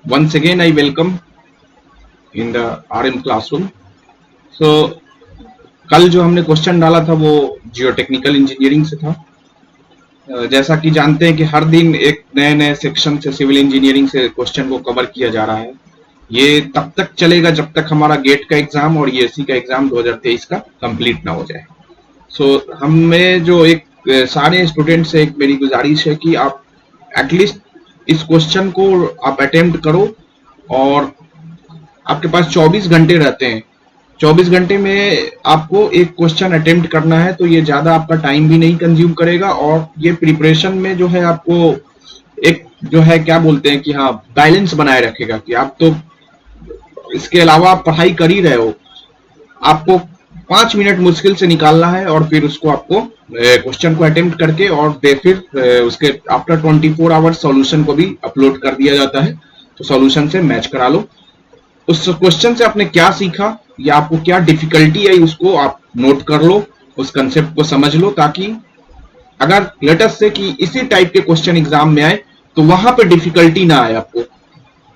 Once again, I welcome in the RM classroom. So कल जो हमने क्वेश्चन डाला था वो जियोटेक्निकल इंजीनियरिंग से था। जैसा कि जानते हैं कि हर दिन एक नए नए सेक्शन से सिविल इंजीनियरिंग से क्वेश्चन को कवर किया जा रहा है। ये तब तक चलेगा जब तक हमारा गेट का एग्जाम और ईएससी का एग्जाम 2023 का कंप्लीट ना हो जाए। सो हमें जो एक सारे स्टूडेंट से एक मेरी गुजारिश है कि आप एटलीस्ट इस क्वेश्चन को आप अटेम्प्ट करो और आपके पास 24 घंटे रहते हैं। 24 घंटे में आपको एक क्वेश्चन अटेम्प्ट करना है, तो ये ज्यादा आपका टाइम भी नहीं कंज्यूम करेगा और ये प्रिपरेशन में जो है आपको एक जो है क्या बोलते हैं कि हाँ बैलेंस बनाए रखेगा कि आप तो इसके अलावा आप पढ़ाई कर ही रहे हो, आपको 5 मिनट मुश्किल से निकालना है और फिर उसको आपको क्वेश्चन को अटेम्प्ट करके और फिर उसके आफ्टर 24 आवर्स सॉल्यूशन को भी अपलोड कर दिया जाता है, तो सॉल्यूशन से मैच करा लो। उस क्वेश्चन से आपने क्या सीखा या आपको क्या डिफिकल्टी आई उसको आप नोट कर लो, उस कंसेप्ट को समझ लो, ताकि अगर लेटेस्ट से कि इसी टाइप के क्वेश्चन एग्जाम में आए तो वहां पे डिफिकल्टी ना आए, आपको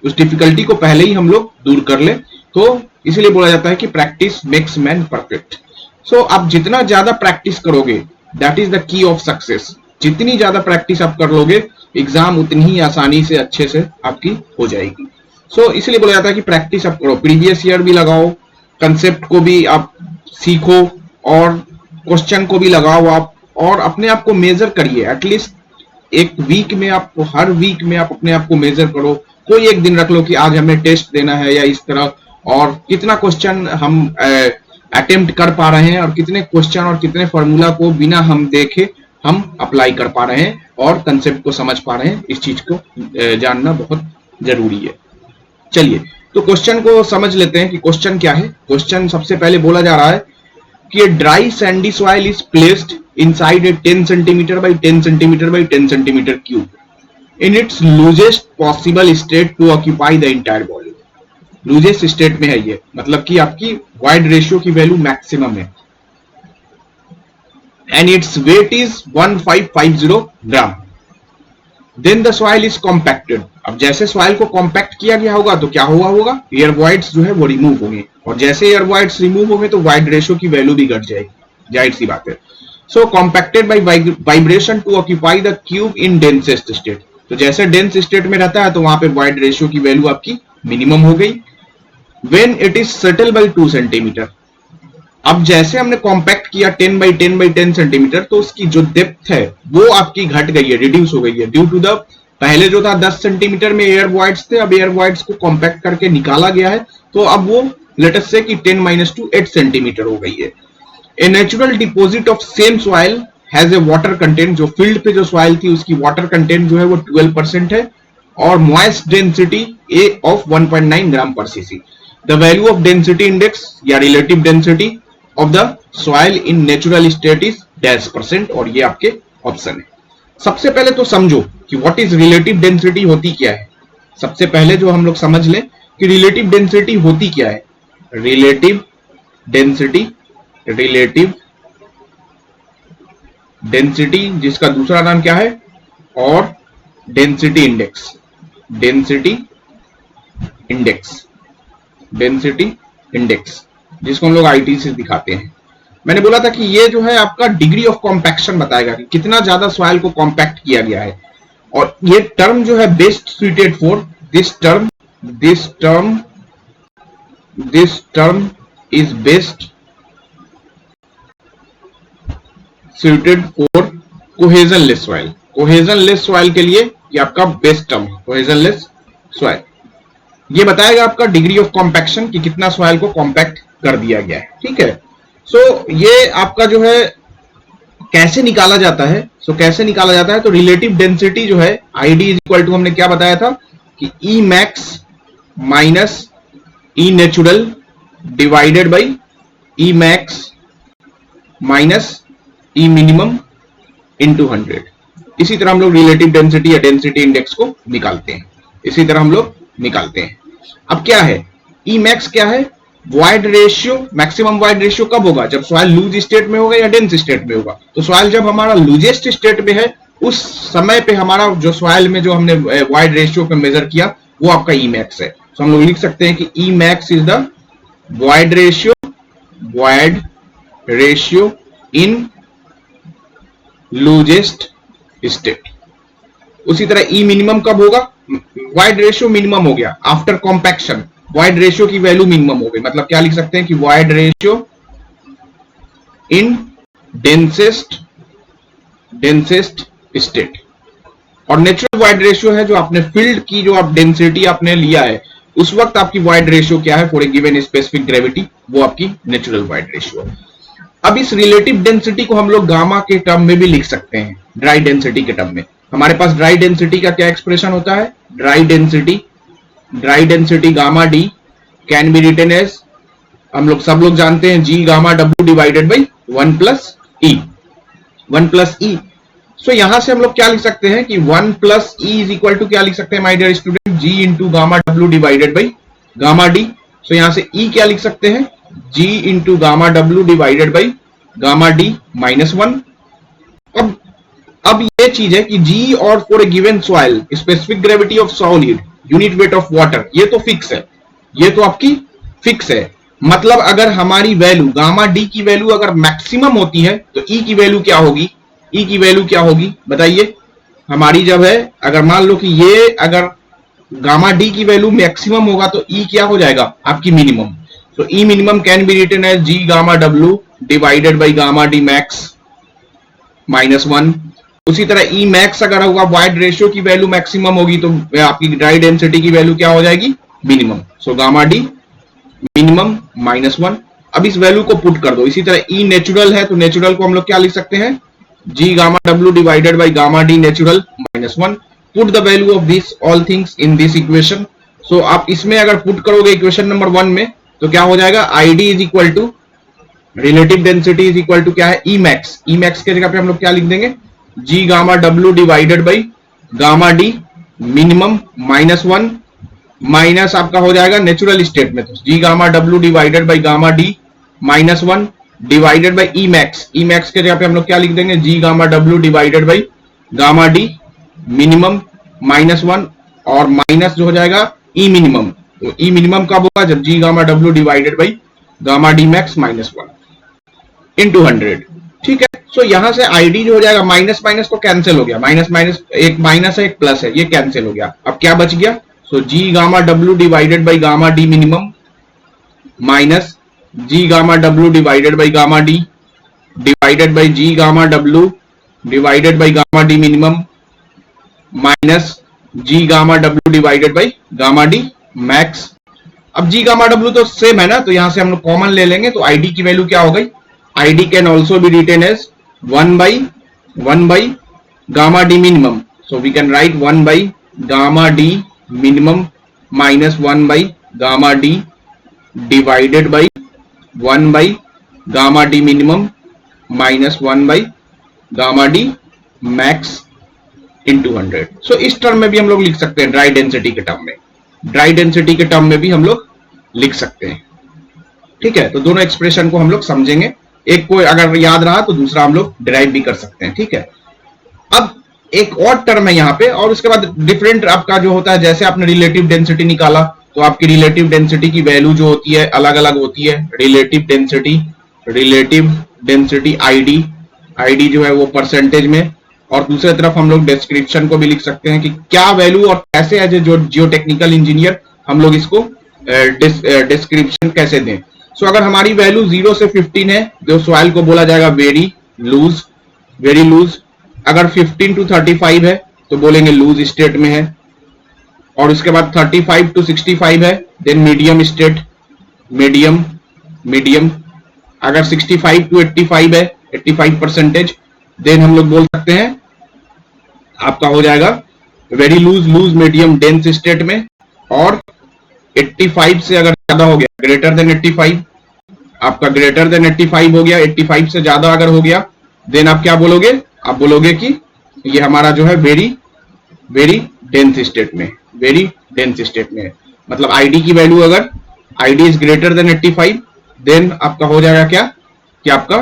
उस डिफिकल्टी को पहले ही हम लोग दूर कर ले। तो इसीलिए बोला जाता है कि प्रैक्टिस मेक्स मैन परफेक्ट। सो आप जितना ज्यादा प्रैक्टिस करोगे that is the key of success. जितनी ज्यादा प्रैक्टिस आप कर लोगे एग्जाम उतनी ही आसानी से अच्छे से आपकी हो जाएगी। सो इसलिए बोला जाता है कि प्रैक्टिस आप करो, प्रीवियस ईयर भी लगाओ, कंसेप्ट को भी आप सीखो और क्वेश्चन को भी लगाओ आप, और अपने आप को मेजर करिए। एटलीस्ट एक वीक में आप हर वीक में आप अपने आप को मेजर करो। कोई एक दिन रख लो कि आज हमें टेस्ट देना है या इस तरह, और कितना क्वेश्चन हम अटेम्प्ट कर पा रहे हैं और कितने क्वेश्चन और कितने फॉर्मूला को बिना हम देखे हम अप्लाई कर पा रहे हैं और कंसेप्ट को समझ पा रहे हैं। इस चीज को जानना बहुत जरूरी है। चलिए तो क्वेश्चन को समझ लेते हैं कि क्वेश्चन क्या है। क्वेश्चन सबसे पहले बोला जा रहा है कि dry Sandy soil is placed inside a 10 centimetre by 10 centimetre by 10 centimetre cube in its lowest possible state to occupy the entire volume। Loosest state में है ये, मतलब कि आपकी वाइड रेशियो की वैल्यू मैक्सिमम है and its weight is 1550 gram. Then the soil is compacted. अब जैसे सॉइल को कॉम्पैक्ट किया गया होगा तो क्या हुआ होगा, एयर वॉइड्स जो है वो रिमूव होंगे, और जैसे एयर वॉइड्स रिमूव होंगे तो वाइड रेशियो की वैल्यू भी घट जाएगी, जाहिर सी बात है। So compacted by vibration to occupy the cube in densest state. तो जैसे डेंस स्टेट में रहता है तो वहां पे वाइड रेशियो की वैल्यू आपकी मिनिमम हो गई। When it is settle by 2 centimetre. अब जैसे हमने कॉम्पैक्ट किया 10 बाई 10 बाई 10 सेंटीमीटर, तो उसकी जो डेप्थ है वो आपकी घट गई है, रिड्यूस हो गई है, ड्यू टू द पहले जो था 10 सेंटीमीटर में एयर वॉइड्स थे, अब एयर वॉइड्स को कॉम्पैक्ट करके निकाला गया है, तो अब वो लेटेस्ट से कि 10 - 2 8 सेंटीमीटर हो गई है। A natural deposit of same soil has a water content. जो फील्ड पे जो सॉइल थी उसकी वाटर कंटेंट जो है वो 12% है और moist density a of 1.9 gram per CC. The value of density index या relative density of the soil in natural state is -%, और ये आपके ऑप्शन है। सबसे पहले तो समझो कि व्हाट इज रिलेटिव डेंसिटी, होती क्या है। सबसे पहले जो हम लोग समझ लें कि रिलेटिव डेंसिटी होती क्या है। रिलेटिव डेंसिटी जिसका दूसरा नाम क्या है, और डेंसिटी इंडेक्स जिसको हम लोग आईटी से दिखाते हैं। मैंने बोला था कि ये जो है आपका डिग्री ऑफ कॉम्पैक्शन बताएगा कि कितना ज्यादा सॉइल को कॉम्पैक्ट किया गया है, और ये टर्म जो है best suited for this term is best suited for cohesionless soil। cohesionless soil के लिए ये आपका बेस्ट टर्म cohesionless soil। ये बताएगा आपका डिग्री ऑफ कॉम्पैक्शन कि कितना सॉइल को कॉम्पैक्ट कर दिया गया है, ठीक है। सो ये आपका जो है कैसे निकाला जाता है, कैसे निकाला जाता है, तो रिलेटिव डेंसिटी जो है आईडी इज इक्वल टू, हमने क्या बताया था कि e max minus e natural divided by e max minus e minimum into 100। इसी तरह हम लोग रिलेटिव डेंसिटी या डेंसिटी इंडेक्स को निकालते हैं, इसी तरह हम लोग निकालते हैं। अब क्या है ई मैक्स, क्या है void ratio. Maximum void ratio कब होगा, जब सॉइल लूज स्टेट में होगा या डेंस स्टेट में होगा। तो सॉइल जब हमारा लूजेस्ट स्टेट में है उस समय पे हमारा जो सॉइल में जो हमने वाइड रेशियो पे मेजर किया वो आपका ई मैक्स है। तो हम लोग लिख सकते हैं कि e max is the void ratio in loosest state. उसी तरह ई मिनिमम कब होगा, वॉइड रेशियो मिनिमम हो गया आफ्टर कॉम्पैक्शन, वॉइड रेशियो की वैल्यू मिनिमम हो गई, मतलब क्या लिख सकते हैं कि वॉइड रेशियो इन डेंसेस्ट स्टेट। और नेचुरल वॉइड रेशियो है जो आपने फील्ड की जो आप डेंसिटी आपने लिया है उस वक्त आपकी वॉइड रेशियो क्या है for a given specific gravity, वो आपकी नेचुरल वॉइड रेशियो है। अब इस रिलेटिव डेंसिटी को हम लोग गामा के टर्म में भी लिख सकते हैं, ड्राई डेंसिटी के टर्म में। हमारे पास ड्राई डेंसिटी का क्या एक्सप्रेशन होता है, dry density gamma D can be written as, हम लोग सब लोग जानते हैं, G gamma W divided by 1 plus e. So यहां से हम लोग क्या लिख सकते हैं कि 1 plus e is equal to क्या लिख सकते हैं my dear student, G into gamma W divided by gamma D. So यहां से ई क्या लिख सकते हैं, G into gamma W divided by gamma D minus 1। अब ये चीज है कि जी और for a given soil specific gravity of solid unit weight of water, ये तो फिक्स है, ये तो आपकी फिक्स है। मतलब अगर हमारी वैल्यू गामा डी की वैल्यू अगर मैक्सिमम होती है तो ई की वैल्यू क्या होगी, ई की वैल्यू क्या होगी बताइए हमारी, जब है अगर मान लो कि ये अगर गामा डी की वैल्यू मैक्सिमम होगा तो ई क्या हो जाएगा आपकी minimum. So E minimum can be written as G gamma W divided by gamma D max minus 1। उसी तरह ई मैक्स अगर होगा वाइड रेशियो की वैल्यू मैक्सिमम होगी तो आपकी ड्राई डेंसिटी की वैल्यू क्या हो जाएगी, minimum. So gamma D minimum minus 1। अब इस वैल्यू को पुट कर दो। इसी तरह ई नेचुरल है तो नेचुरल को हम लोग क्या लिख सकते हैं, G gamma W divided by gamma D natural minus 1। Put the value of this all things in this equation. So आप इसमें अगर पुट करोगे इक्वेशन नंबर 1 में तो क्या हो जाएगा, I D is equal to relative density is equal to क्या है, ई मैक्स। ई मैक्स के जगह पे हम लोग क्या लिख देंगे, जी gamma W divided by gamma D minimum minus 1 minus आपका हो जाएगा नेचुरल स्टेट में, तो G gamma W divided by gamma D minus 1 divided by e max. E max के जगह पे हम लोग क्या लिख देंगे, जी gamma W divided by gamma D minimum minus 1 और माइनस जो हो जाएगा ई मिनिमम। तो ई मिनिमम कब होगा, जब जी gamma W divided by gamma D max minus 1 into 100। ठीक है, सो यहां से आईडी जो हो जाएगा, माइनस माइनस तो कैंसिल हो गया, माइनस माइनस एक माइनस है एक प्लस है, ये कैंसिल हो गया। अब क्या बच गया, so G gamma W divided by gamma D minimum minus G gamma W divided by gamma D divided by G gamma W divided by gamma D minimum minus G gamma W divided by gamma D max. अब G gamma W तो same है ना, तो यहां से हम लोग common ले लेंगे, तो आईडी की वैल्यू क्या हो गई, ID can also be written as 1 by gamma D minimum. So we can write 1 by gamma D minimum minus 1 by gamma D divided by 1 by gamma D minimum minus 1 by gamma D max into 100। So इस term में भी हम लोग लिख सकते हैं, dry density के term में, ड्राई डेंसिटी के टर्म में भी हम लोग लिख सकते हैं। ठीक है, तो दोनों एक्सप्रेशन को हम लोग समझेंगे, एक को अगर याद रहा तो दूसरा हम लोग डिराइव भी कर सकते हैं। ठीक है, अब एक और टर्म है यहाँ पे, और उसके बाद डिफरेंट आपका जो होता है, जैसे आपने रिलेटिव डेंसिटी निकाला तो आपकी रिलेटिव डेंसिटी की वैल्यू जो होती है अलग अलग होती है। रिलेटिव डेंसिटी आईडी जो है वो परसेंटेज में, और दूसरी तरफ हम लोग डिस्क्रिप्शन को भी लिख सकते हैं कि क्या वैल्यू और कैसे है, जो जियोटेक्निकल इंजीनियर हम लोग इसको डिस्क्रिप्शन कैसे दें। सो अगर हमारी वैल्यू 0 से 15 है जो सॉइल को बोला जाएगा वेरी लूज। अगर 15 टू 35 है तो बोलेंगे लूज स्टेट में है, और उसके बाद 35 टू 65 है देन मीडियम स्टेट, मीडियम। अगर 65 टू 85 है 85% देन हम लोग बोल सकते हैं आपका हो जाएगा very loose medium dense state में। और 85 से अगर ज्यादा हो गया, ग्रेटर देन 85, आपका ग्रेटर देन 85 हो गया, 85 से ज्यादा अगर हो गया देन आप क्या बोलोगे, आप बोलोगे कि ये हमारा जो है वेरी डेंस स्टेट में, मतलब आईडी की वैल्यू अगर ID is greater than 85 then आपका हो जाएगा क्या कि आपका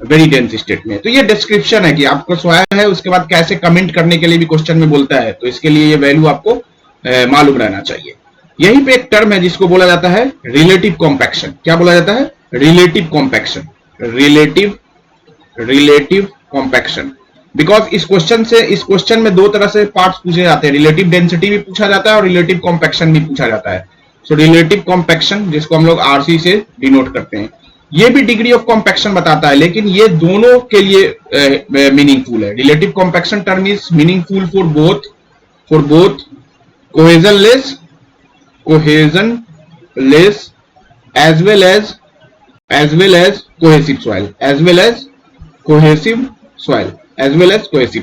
वेरी डेंस स्टेट में। तो ये डिस्क्रिप्शन है कि आपको सॉइल है, उसके बाद कैसे कमेंट करने के लिए भी क्वेश्चन में बोलता है, तो इसके लिए ये वैल्यू आपको मालूम रहना चाहिए। यहीं पे एक टर्म है जिसको बोला जाता है रिलेटिव कॉम्पैक्शन। क्या बोला जाता है? Relative compaction. Relative compaction. Because इस क्वेश्चन में दो तरह से पार्ट्स पूछे जाते हैं, रिलेटिव डेंसिटी भी पूछा जाता है और रिलेटिव कॉम्पैक्शन भी पूछा जाता है। सो रिलेटिव कॉम्पैक्शन, जिसको हम लोग आरसी से डिनोट करते हैं, ये भी डिग्री ऑफ कॉम्पैक्शन बताता है, लेकिन ये दोनों के लिए मीनिंगफुल है। Relative compaction term is meaningful for both cohesionless as well as cohesive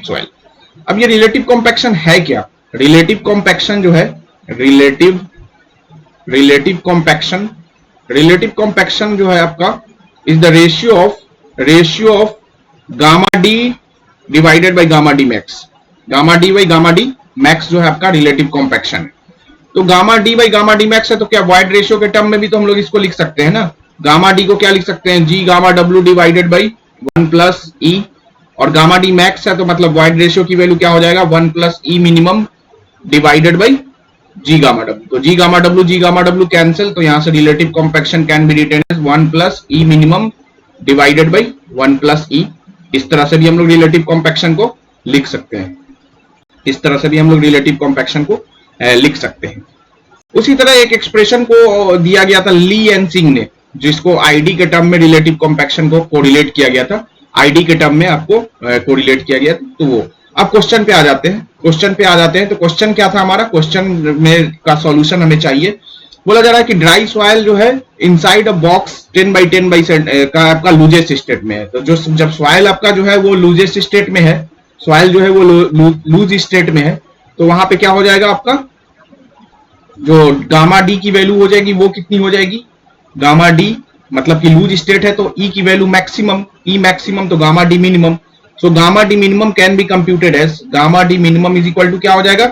soil, अब ये रिलेटिव कॉम्पैक्शन है क्या? रिलेटिव कॉम्पैक्शन जो है, रिलेटिव कॉम्पैक्शन जो है आपका is the ratio of gamma D divided by gamma D max. Gamma D by gamma D max जो है आपका रिलेटिव कॉम्पैक्शन है। तो gamma D by gamma D max है, तो क्या वाइड रेशियो के टर्म में भी तो हम लोग इसको लिख सकते हैं ना। गामा डी को क्या लिख सकते हैं? G gamma W divided by 1 plus e, और गामा डी मैक्स है तो मतलब वाइड रेशियो की वैल्यू क्या हो जाएगा? 1 plus e minimum divided by G gamma W. तो जी गामा डब्ल्यू कैंसिल, तो यहां से relative compaction can be written as 1 plus e minimum divided by 1 plus e. इस तरह से भी हम लोग रिलेटिव कॉम्पैक्शन को लिख सकते हैं, लिख सकते हैं। उसी तरह एक एक्सप्रेशन को दिया गया था ली एंड सिंह ने, जिसको आईडी के टर्म में रिलेटिव कॉम्पैक्शन को कोरिलेट किया गया था, आईडी के टर्म में आपको कोरिलेट किया गया। तो वो अब क्वेश्चन पे आ जाते हैं। तो क्वेश्चन क्या था हमारा? क्वेश्चन में का सॉल्यूशन हमें चाहिए। बोला जा रहा है कि ड्राई सॉइल जो है इनसाइड अ बॉक्स 10 बाई 10 का आपका लूजेस्ट स्टेट में है। तो जो जब सॉइल आपका जो है वो लूजेस्ट स्टेट में है, सॉइल जो है वो लूज स्टेट में है, तो वहां पे क्या हो जाएगा? आपका जो गामा डी की वैल्यू हो जाएगी वो कितनी हो जाएगी? गामा डी मतलब कि लूज स्टेट है तो ई की वैल्यू मैक्सिमम, ई मैक्सिमम तो gamma D minimum. So gamma D minimum can be computed as gamma D minimum is equal to क्या हो जाएगा?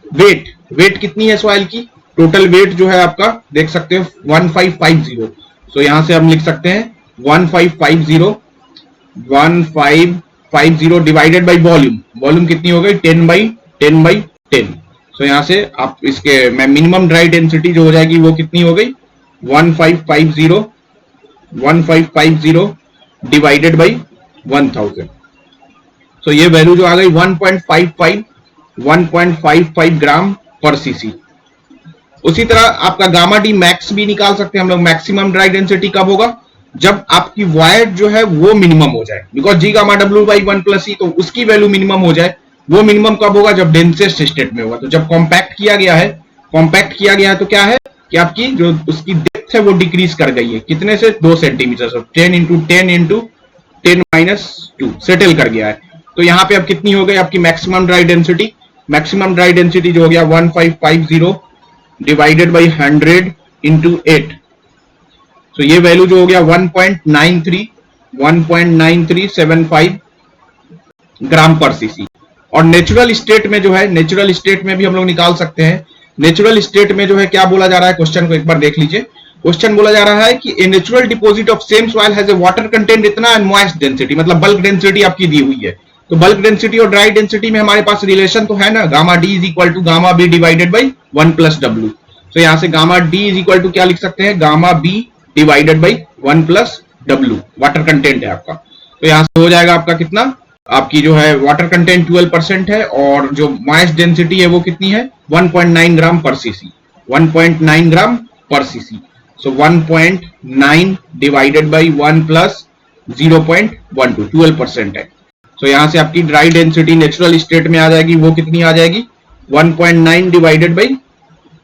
वेट कितनी है सॉइल की? टोटल वेट जो है आपका देख सकते हो 1550। सो यहां से हम लिख सकते हैं 1550 डिवाइडेड बाई वॉल्यूम कितनी हो गई? 10 बाई 10। सो यहां से आप इसके मिनिमम ड्राई डेंसिटी जो हो जाएगी वो कितनी हो गई? 1550 डिवाइडेड बाई 1000। सो ये वैल्यू जो आ गई 1.55 ग्राम पर सीसी। उसी तरह आपका गामा डी मैक्स भी निकाल सकते हैं हम लोग। मैक्सिमम ड्राई डेंसिटी कब होगा? जब आपकी वायड जो है वो मिनिमम हो जाए, because G gamma W by 1 plus e, तो उसकी वैल्यू मिनिमम हो जाए। वो मिनिमम कब होगा? जब डेंसेस्ट स्टेट में होगा। तो जब कॉम्पैक्ट किया गया है तो क्या है कि आपकी जो उसकी डेप्थ है वो डिक्रीज कर गई है। कितने से? 2 सेंटीमीटर। 10 इंटू 10 माइनस 2 सेटल कर गया है। तो यहाँ पे अब कितनी हो गई आपकी maximum dry density? Maximum dry density जो हो गया 1550 डिवाइडेड बाई 100 इंटू 8। तो ये वैल्यू जो हो गया 1.9375 ग्राम पर सीसी। और नेचुरल स्टेट में जो है, नेचुरल स्टेट में भी हम लोग निकाल सकते हैं। नेचुरल स्टेट में जो है क्या बोला जा रहा है? क्वेश्चन को एक बार देख लीजिए। क्वेश्चन बोला जा रहा है कि a natural deposit of same soil has a water content इतना एंड मॉइस्ट डेंसिटी, मतलब बल्क डेंसिटी आपकी दी हुई है। तो बल्क डेंसिटी और ड्राई डेंसिटी में हमारे पास रिलेशन तो है ना, gamma D is equal to gamma B divided by 1 plus W. तो यहां से gamma D is equal to क्या लिख सकते हैं? Gamma B divided by 1 plus W, water content है आपका। तो यहां से हो जाएगा आपका कितना? आपकी जो है वाटर कंटेंट 12% है, और जो मॉइस्ट डेंसिटी है वो कितनी है? 1.9 gram per CC. 1.9 gram per CC. So 1.9 divided by 1 plus 0.12, 12% है। सो यहां से आपकी ड्राई डेंसिटी नेचुरल स्टेट में आ जाएगी, वो कितनी आ जाएगी? 1.9 डिवाइडेड बाई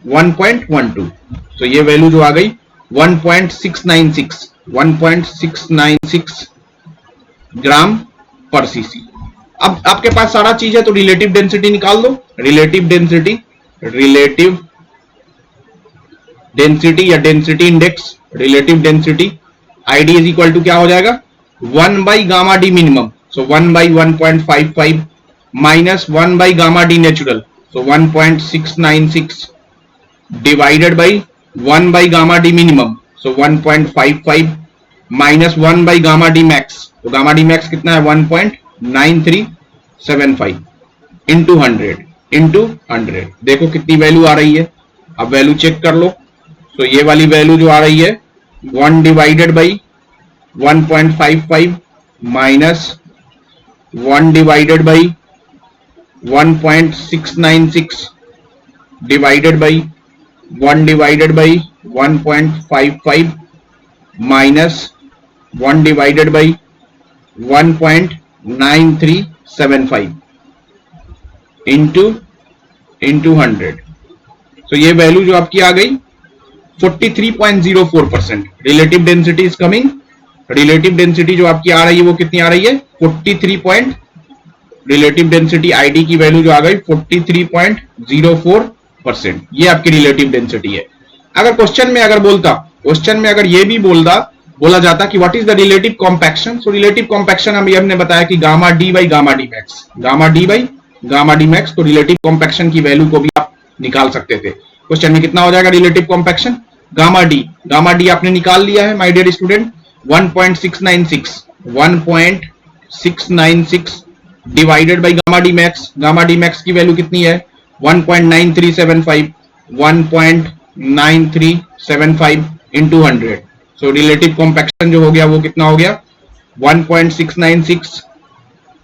1.12। सो ये वैल्यू जो आ गई 1.696 ग्राम पर सीसी। अब आपके पास सारा चीज है तो रिलेटिव डेंसिटी निकाल दो। रिलेटिव डेंसिटी या density index, relative density ID is equal to क्या हो जाएगा? 1 by gamma D minimum, so 1 by 1.55 minus 1 by gamma D natural, so 1.696 divided by 1 by gamma D minimum, so 1.55 minus 1 by gamma D max, तो gamma D max कितना है? 1.9375 into 100, into 100। देखो कितनी value आ रही है, अब वैल्यू चेक कर लो। तो ये वाली वैल्यू जो आ रही है 1 divided by 1.55 minus 1 divided by 1.696 divided by 1 divided by 1.55 minus 1 divided by 1.9375 into 100। तो ये वैल्यू जो आपकी आ गई 43.04%। Relative density is coming, relative density जो आपकी आ रही है वो कितनी आ रही है 43 रिलेटिव डेंसिटी आईडी की वैल्यू जो आ गई 43.04%। ये आपकी रिलेटिव डेंसिटी है। अगर क्वेश्चन में अगर ये भी बोला जाता कि what is the relative compaction, so relative compaction हमने बताया कि gamma D by gamma D max. तो रिलेटिव कॉम्पैक्शन की वैल्यू को भी आप निकाल सकते थे। क्वेश्चन में कितना हो जाएगा रिलेटिव कॉम्पैक्शन, गामा डी आपने निकाल लिया है my dear student 1.696 divided by gamma D max की वैल्यू कितनी है 1.9375 इंटू 100। सो रिलेटिव कॉम्पैक्शन जो हो गया वो कितना हो गया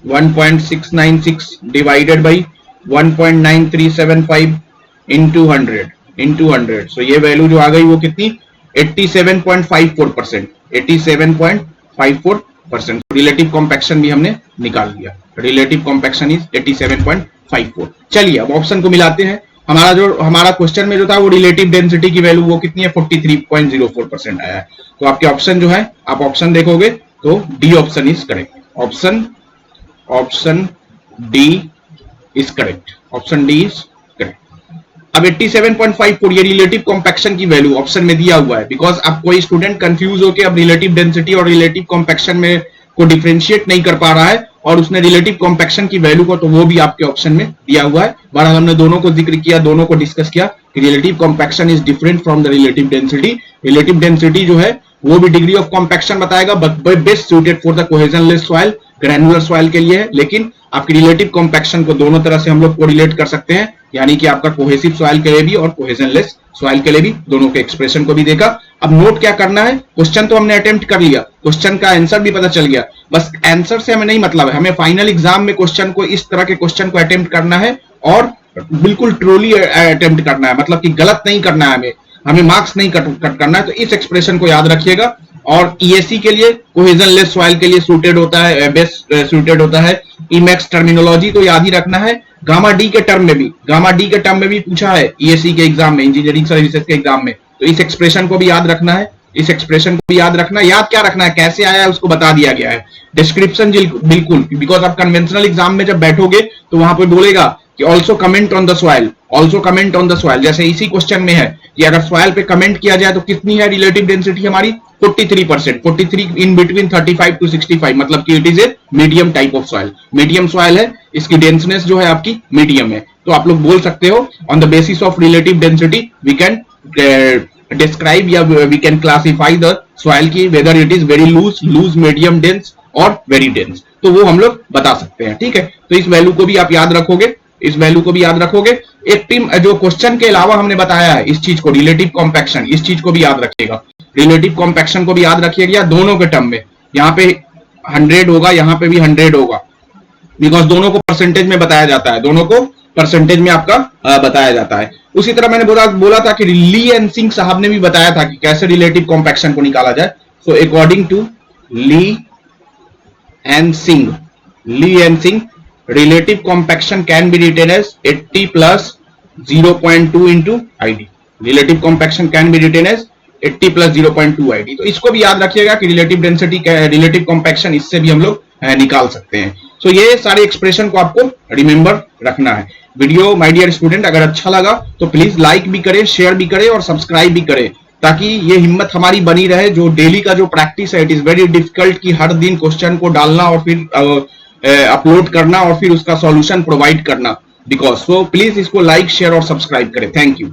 1.696 डिवाइडेड बाई 1.9375 इंटू 100। सो ये वैल्यू जो आ गई वो कितनी 87.54%। 87.54%। रिलेटिव कॉम्पैक्शन भी हमने निकाल लिया, रिलेटिव कॉम्पैक्शन इज 87.54। चलिए अब ऑप्शन को मिलाते हैं। हमारा क्वेश्चन में जो था वो रिलेटिव डेंसिटी की वैल्यू वो कितनी है 43.04% आया है। तो आपके ऑप्शन जो है, आप ऑप्शन देखोगे तो D option is correct. Option D is correct. Option D is correct. अब 87.54 ये रिलेटिव कॉम्पैक्शन की वैल्यू ऑप्शन में दिया हुआ है। बिकॉज अब कोई स्टूडेंट कंफ्यूज होकर अब रिलेटिव डेंसिटी और रिलेटिव कॉम्पैक्शन में को डिफरेंशिएट नहीं कर पा रहा है और उसने रिलेटिव कॉम्पैक्शन की वैल्यू को, तो वो भी आपके ऑप्शन में दिया हुआ है। बहरहाल हमने दोनों को जिक्र किया, दोनों को डिस्कस किया कि relative compaction is different from the relative density. Relative density जो है वो भी डिग्री ऑफ कॉम्पैक्शन बताएगा, but best suited for the cohesionless soil, granular soil के लिए है। लेकिन आपकी रिलेटिव कॉम्पैक्शन को दोनों तरह से हम लोग कोरिलेट कर सकते हैं, यानी कि आपका कोहेसिव सॉइल के लिए भी और कोहेजनलेस सॉइल के लिए भी, दोनों के एक्सप्रेशन को भी देखा। अब नोट क्या करना है, क्वेश्चन तो हमने अटेम्प्ट कर लिया, क्वेश्चन का आंसर भी पता चल गया, बस आंसर से हमें नहीं मतलब है, हमें फाइनल एग्जाम में क्वेश्चन को, इस तरह के क्वेश्चन को अटेम्प्ट करना है और बिल्कुल ट्रूली अटेम्प्ट करना है, मतलब कि गलत नहीं करना है, हमें मार्क्स नहीं कट करना है। तो इस एक्सप्रेशन को याद रखिएगा। और ईएसी के लिए, कोहेजनलेस सॉइल के लिए सूटेड होता है, बेस्ट सूटेड होता है ईमैक्स टर्मिनोलॉजी, तो याद ही रखना है। गामा डी के टर्म में भी पूछा है ईएसी के एग्जाम में, इंजीनियरिंग सर्विसेज के एग्जाम में, तो इस एक्सप्रेशन को भी याद रखना है। इस एक्सप्रेशन को भी याद रखना है। याद क्या रखना है, कैसे आया है उसको बता दिया गया है। डिस्क्रिप्शन बिल्कुल, बिकॉज आप कन्वेंशनल एग्जाम में जब बैठोगे तो वहां पे बोलेगा कि also comment on the soil, जैसे इसी क्वेश्चन में है कि अगर सॉइल पे कमेंट किया जाए तो कितनी है रिलेटिव डेंसिटी हमारी 43%, 43 इन बिटवीन 35 to 65, मतलब कि it is a medium type of soil, medium soil है, इसकी डेंसनेस जो है आपकी मीडियम है। तो आप लोग बोल सकते हो on the basis of relative density we can describe या we can classify the soil की whether it is very loose, medium dense और वेरी डेंस, तो वो हम लोग बता सकते हैं। ठीक है, तो इस वैल्यू को भी आप याद रखोगे, एक टीम जो क्वेश्चन के अलावा हमने बताया है इस चीज को, रिलेटिव कॉम्पैक्शन, इस चीज को भी याद रखिएगा, रिलेटिव कॉम्पैक्शन को भी याद रखिएगा दोनों के टर्म में। यहाँ पे 100 होगा, यहाँ पे भी 100 होगा, बिकॉज दोनों को परसेंटेज में बताया जाता है, दोनों को परसेंटेज में आपका बताया जाता है। उसी तरह मैंने बोला था कि ली एंड सिंह साहब ने भी बताया था कि कैसे रिलेटिव कॉम्पैक्शन को निकाला जाए। So according to Lee and Singh, relative compaction can be written as 80 plus 0.2 into ID. Relative compaction can be written as 80 plus 0.2 ID. तो इसको भी याद रखिएगा कि रिलेटिव डेंसिटी, रिलेटिव कॉम्पैक्शन, इससे भी हम लोग निकाल सकते हैं। सो ये सारे एक्सप्रेशन को आपको रिमेंबर रखना है। वीडियो माय डियर स्टूडेंट अगर अच्छा लगा तो प्लीज लाइक भी करें, शेयर भी करें और सब्सक्राइब भी करें, ताकि ये हिम्मत हमारी बनी रहे। जो डेली का जो प्रैक्टिस है, इट इज वेरी डिफिकल्ट कि हर दिन क्वेश्चन को डालना और फिर अपलोड करना और फिर उसका सॉल्यूशन प्रोवाइड करना, बिकॉज सो प्लीज इसको लाइक, शेयर और सब्सक्राइब करें। Thank you.